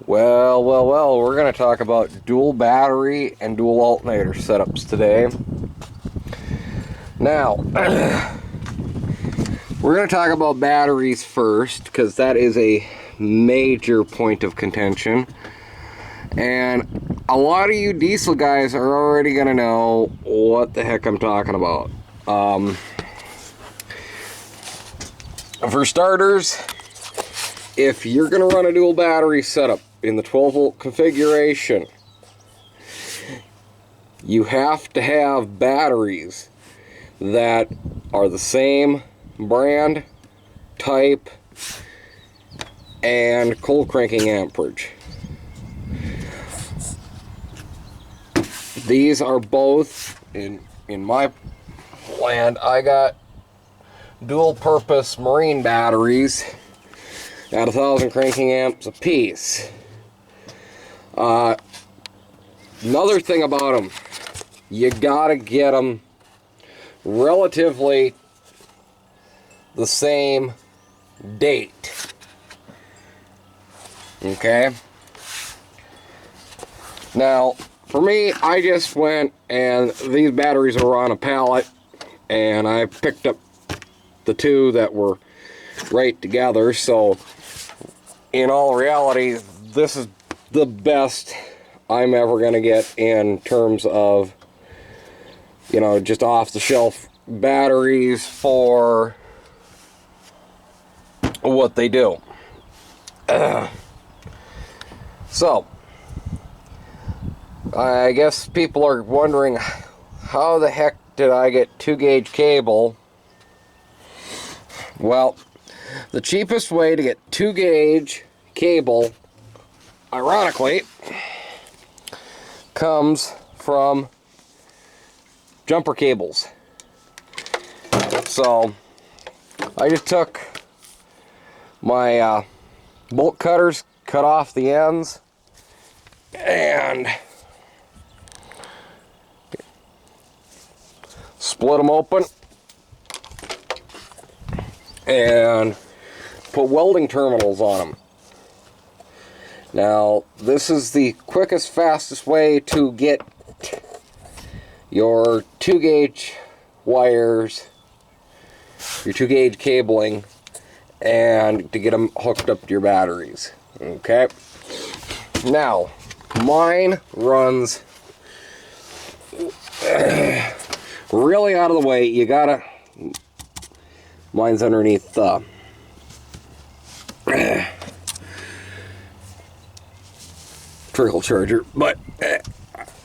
Well, we're going to talk about dual battery and dual alternator setups today. Now, we're going to talk about batteries first because that is a major point of contention. And a lot of you diesel guys are already going to know what the heck I'm talking about. For starters, if you're going to run a dual battery setup in the 12 volt configuration, you have to have batteries that are the same brand, type, and cold cranking amperage. These are both, in my land, I got dual purpose marine batteries at 1,000 cranking amps a piece. Another thing about them, you gotta get them relatively the same date. Okay? Now, for me, I just went and these batteries were on a pallet and I picked up the two that were right together. So, in all reality, this is the best I'm ever going to get in terms of, just off-the-shelf batteries for what they do. So, I guess people are wondering, how the heck did I get 2-gauge cable? Well, the cheapest way to get 2-gauge cable, ironically, comes from jumper cables. So, I just took my bolt cutters, cut off the ends, and split them open and put welding terminals on them. Now, this is the quickest, fastest way to get your 2-gauge wires, your 2-gauge cabling, and to get them hooked up to your batteries. Okay? Now, mine runs really out of the way. Mine's underneath trickle charger, but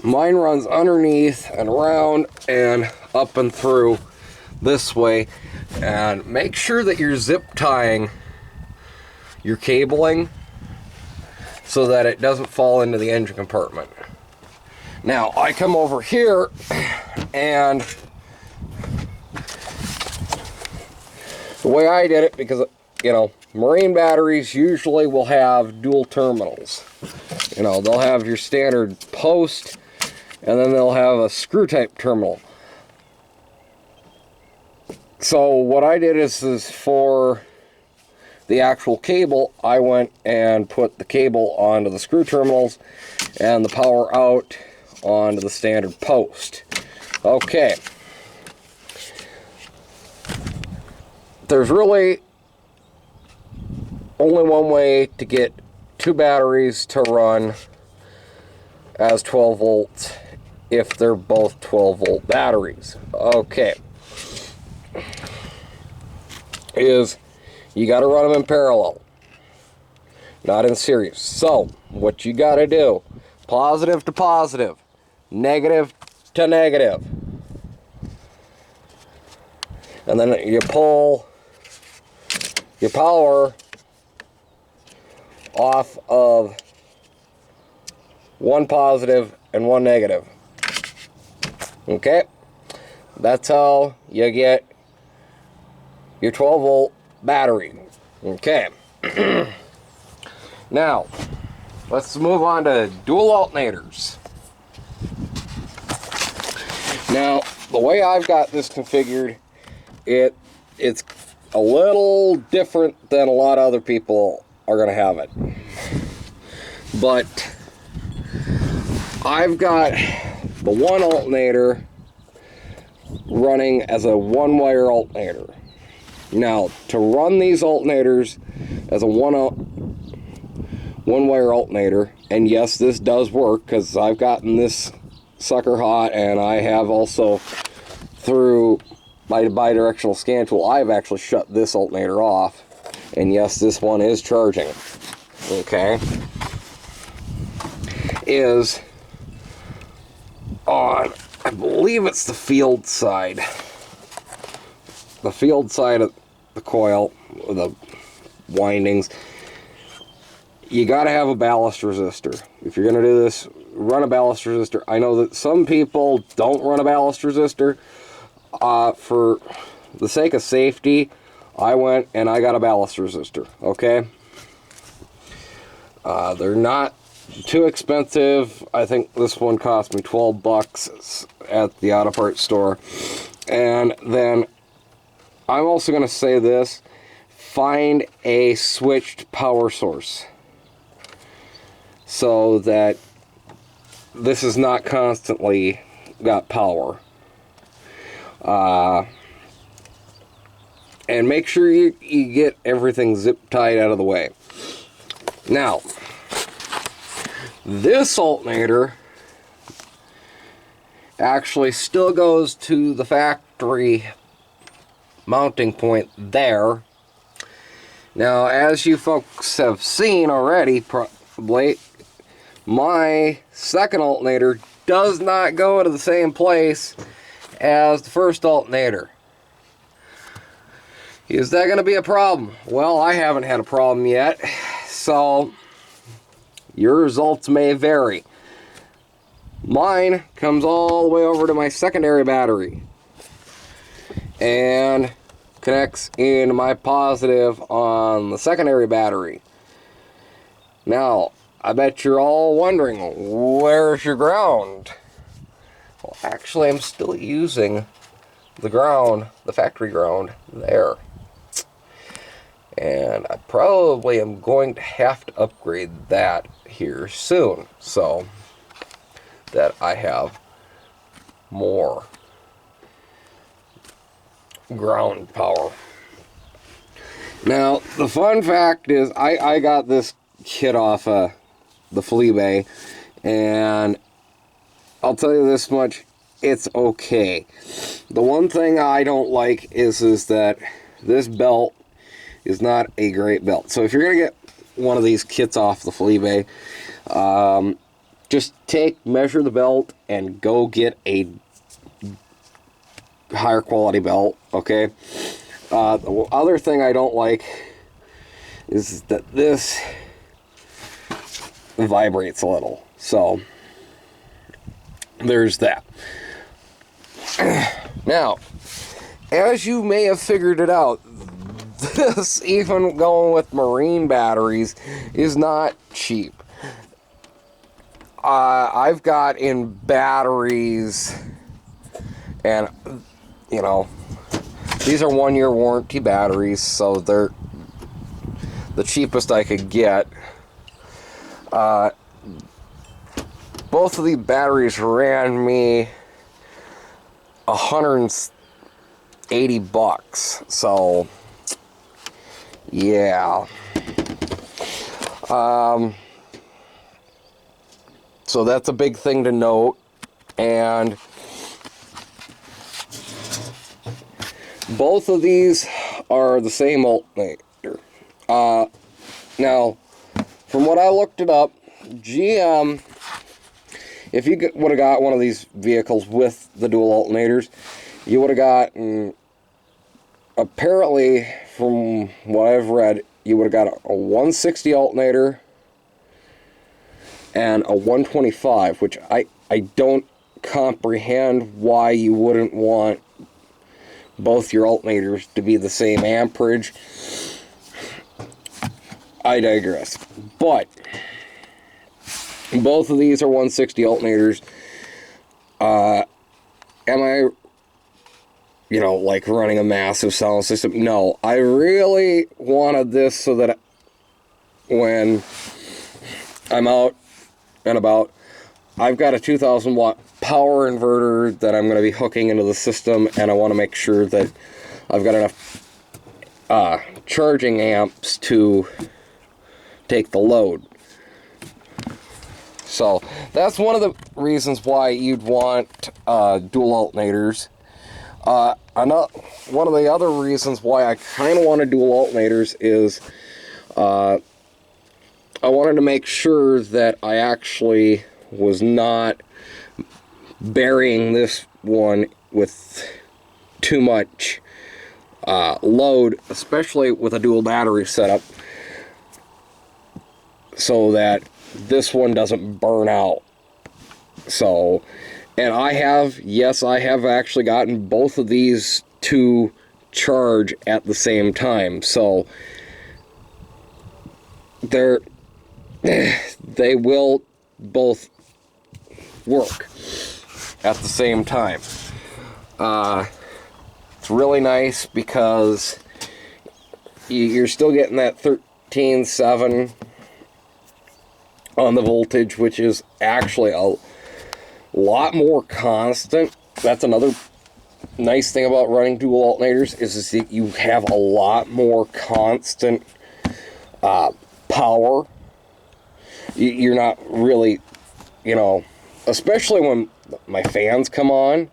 mine runs underneath and around and up and through this way. And make sure that you're zip tying your cabling so that it doesn't fall into the engine compartment. Now I come over here and the way I did it, because marine batteries usually will have dual terminals. They'll have your standard post, and then they'll have a screw type terminal. So what I did is for the actual cable, I went and put the cable onto the screw terminals and the power out onto the standard post. Okay. There's really only one way to get two batteries to run as 12 volts if they're both 12 volt batteries. Okay. Is you got to run them in parallel, not in series. So what you got to do, positive to positive, negative to negative, and then you pull your power off of one positive and one negative. Okay, that's how you get your 12 volt battery. Okay. Now, let's move on to dual alternators. Now, the way I've got this configured, it's a little different than a lot of other people are going to have it. But I've got the one alternator running as a one-wire alternator. Now, to run these alternators as a one-wire alternator, and yes, this does work because I've gotten this sucker hot, and I have also, through my bidirectional scan tool, I've actually shut this alternator off, and yes, this one is charging. Okay, is on, I believe it's the field side. The field side of the coil, the windings. You got to have a ballast resistor. If you're going to do this, run a ballast resistor. I know that some people don't run a ballast resistor. For the sake of safety, I went and I got a ballast resistor, okay? They're not too expensive. I think this one cost me 12 bucks at the auto parts store. And then I'm also going to say this: find a switched power source so that this is not constantly got power. And make sure you get everything zip tied out of the way. Now, this alternator actually still goes to the factory mounting point there. Now, as you folks have seen already, probably, my second alternator does not go to the same place as the first alternator. Is that going to be a problem? Well, I haven't had a problem yet, so your results may vary. Mine comes all the way over to my secondary battery and connects into my positive on the secondary battery. Now, I bet you're all wondering, where's your ground? Well, actually, I'm still using the ground, the factory ground, there. And I probably am going to have to upgrade that here soon, so that I have more ground power. Now, the fun fact is, I got this kit off the Fleabay, and I'll tell you this much, it's okay. The one thing I don't like is that this belt is not a great belt. So if you're going to get one of these kits off the Fleabay, just measure the belt and go get a higher quality belt, okay? The other thing I don't like is that this vibrates a little. So there's that. Now, as you may have figured it out, this, even going with marine batteries, is not cheap. I've got in batteries, and you know, these are 1-year warranty batteries, so they're the cheapest I could get. Both of these batteries ran me $180, so yeah. So that's a big thing to note. And both of these are the same alternator. Now, from what I looked it up, GM, if you would have got one of these vehicles with the dual alternators, you would have gotten, apparently, from what I've read, you would have got a 160 alternator and a 125, which I don't comprehend why you wouldn't want both your alternators to be the same amperage. I digress. But both of these are 160 alternators. Am I, like running a massive sound system? No, I really wanted this so that when I'm out and about. I've got a 2,000 watt power inverter that I'm going to be hooking into the system, and I want to make sure that I've got enough charging amps to take the load. So that's one of the reasons why you'd want dual alternators. One of the other reasons why I kind of wanted dual alternators is I wanted to make sure that I actually was not burying this one with too much load, especially with a dual battery setup, so that this one doesn't burn out. So, and I have actually gotten both of these to charge at the same time. So they will both work at the same time. It's really nice because you're still getting that 13.7 on the voltage, which is actually a lot more constant. That's another nice thing about running dual alternators, is that you have a lot more constant power. You're not really, especially when my fans come on,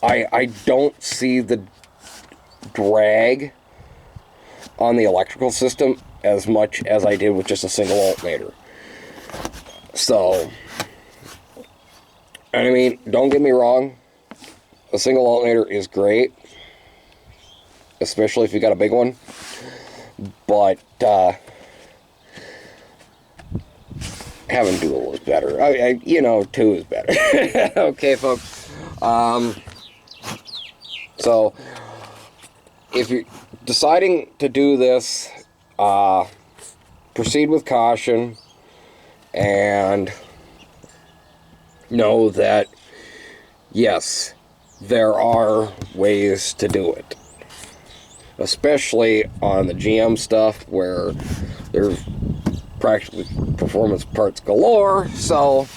I don't see the drag on the electrical system as much as I did with just a single alternator. So, and I mean, don't get me wrong, a single alternator is great, especially if you got a big one, but having dual is better. Two is better. Okay, folks. So, if you're deciding to do this, proceed with caution, and know that, yes, there are ways to do it. Especially on the GM stuff, where there's practically performance parts galore. So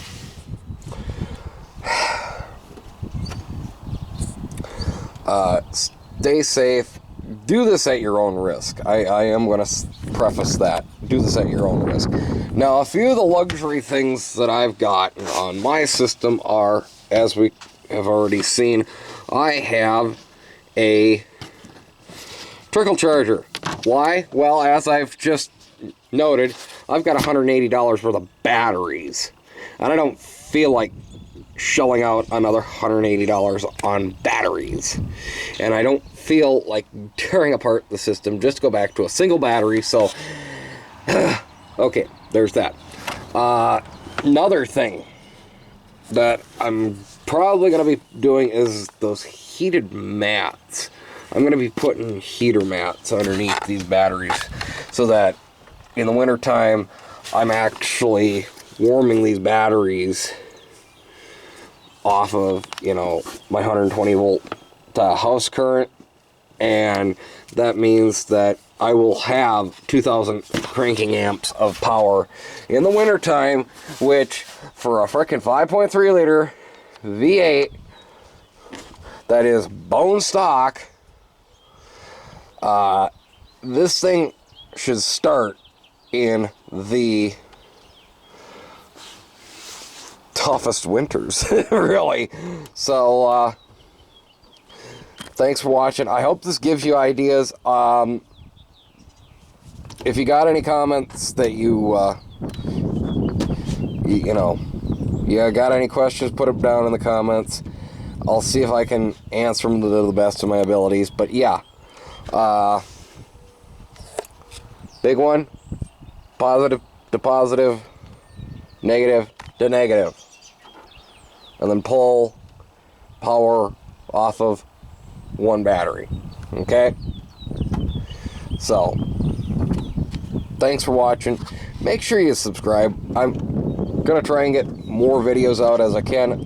stay safe. Do this at your own risk. I am going to preface that. Do this at your own risk. Now, a few of the luxury things that I've got on my system are, as we have already seen, I have a trickle charger. Why? Well, as I've just noted, I've got $180 worth of batteries, and I don't feel like shelling out another $180 on batteries, and I don't feel like tearing apart the system just to go back to a single battery. So okay, there's that. Another thing that I'm probably going to be doing is those heated mats. I'm going to be putting heater mats underneath these batteries so that in the wintertime I'm actually warming these batteries off of, my 120 volt house current, and that means that I will have 2,000 cranking amps of power in the wintertime, which for a frickin' 5.3 liter V8 that is bone stock, this thing should start in the toughest winters, really. So, thanks for watching. I hope this gives you ideas. If you got any comments that you got any questions, put them down in the comments. I'll see if I can answer them to the best of my abilities. But yeah, big one, positive to positive, negative to negative, and then pull power off of one battery. Okay, so thanks for watching. Make sure you subscribe. I'm gonna try and get more videos out as I can.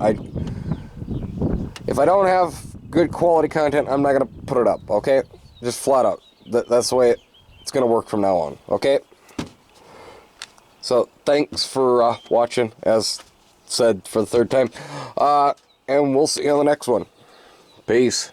If I don't have good quality content, I'm not gonna put it up. Okay, just flat out. That's the way it's gonna work from now on. Okay, so thanks for watching, as said for the third time. And we'll see you on the next one. Peace.